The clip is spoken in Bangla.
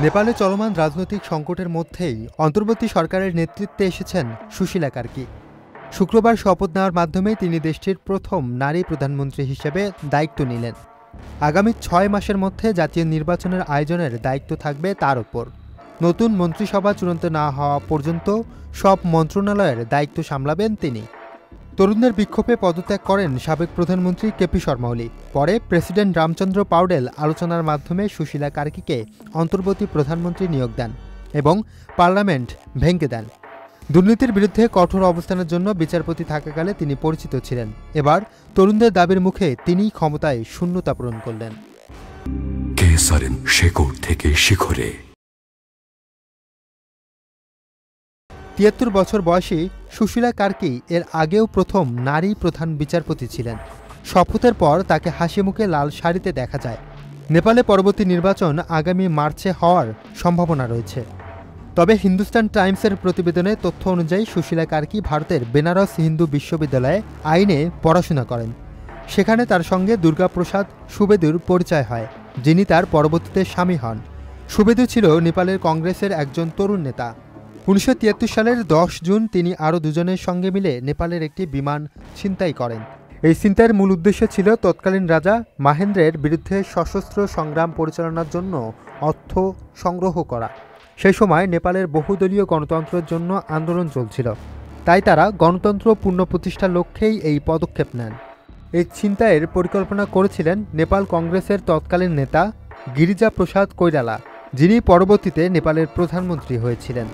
নেপালে চলমান রাজনৈতিক সংকটের মধ্যেই অন্তর্বর্তী সরকারের নেতৃত্বে এসেছেন সুশীলা কার্কি। শুক্রবার শপথ নেওয়ার মাধ্যমে তিনি দেশটির প্রথম নারী প্রধানমন্ত্রী হিসেবে দায়িত্ব নিলেন। আগামী ৬ মাসের মধ্যে জাতীয় নির্বাচনের আয়োজনের দায়িত্ব থাকবে তার ওপর। নতুন মন্ত্রিসভা চূড়ান্ত না হওয়া পর্যন্ত সব মন্ত্রণালয়ের দায়িত্ব সামলাবেন তিনি। তরুণদের বিক্ষোভে পদত্যাগ করেন সাবেক প্রধানমন্ত্রী কেপি শর্মা ওলি। পরে প্রেসিডেন্ট রামচন্দ্র পাউডেল আলোচনার মাধ্যমে সুশীলা কার্কিকে অন্তর্বর্তী প্রধানমন্ত্রী নিয়োগ দেন এবং পার্লামেন্ট ভেঙে দেন। দুর্নীতির বিরুদ্ধে কঠোর অবস্থানের জন্য বিচারপতি থাকাকালে তিনি পরিচিত ছিলেন। এবার তরুণদের দাবির মুখে তিনিই ক্ষমতায় শূন্যতা পূরণ করলেন। শেকড় থেকে শিখরে ৭৩ বছর বয়সী সুশীলা কার্কি এর আগেও প্রথম নারী প্রধান বিচারপতি ছিলেন। শপথের পর তাকে হাসিমুখে লাল শাড়িতে দেখা যায়। নেপালে পরবর্তী নির্বাচন আগামী মার্চে হওয়ার সম্ভাবনা রয়েছে। তবে হিন্দুস্তান টাইমসের প্রতিবেদনে তথ্য অনুযায়ী সুশীলা কার্কি ভারতের বেনারস হিন্দু বিশ্ববিদ্যালয়ে আইনে পড়াশোনা করেন। সেখানে তার সঙ্গে দুর্গাপ্রসাদ সুবেদুর পরিচয় হয়, যিনি তার পরবর্তীতে স্বামী হন। সুবেদু ছিল নেপালের কংগ্রেসের একজন তরুণ নেতা। ১৯৭৩ সালের ১০ জুন তিনি আরও দুজনের সঙ্গে মিলে নেপালের একটি বিমান ছিনতাই করেন। এই ছিনতাইয়ের মূল উদ্দেশ্য ছিল তৎকালীন রাজা মাহেন্দ্রের বিরুদ্ধে সশস্ত্র সংগ্রাম পরিচালনার জন্য অর্থ সংগ্রহ করা। সেই সময় নেপালের বহুদলীয় গণতন্ত্রের জন্য আন্দোলন চলছিল, তাই তারা গণতন্ত্র পুনঃপ্রতিষ্ঠার লক্ষ্যেই এই পদক্ষেপ নেন। এই ছিনতাইয়ের পরিকল্পনা করেছিলেন নেপাল কংগ্রেসের তৎকালীন নেতা গিরিজা প্রসাদ কৈরালা, যিনি পরবর্তীতে নেপালের প্রধানমন্ত্রী হয়েছিলেন।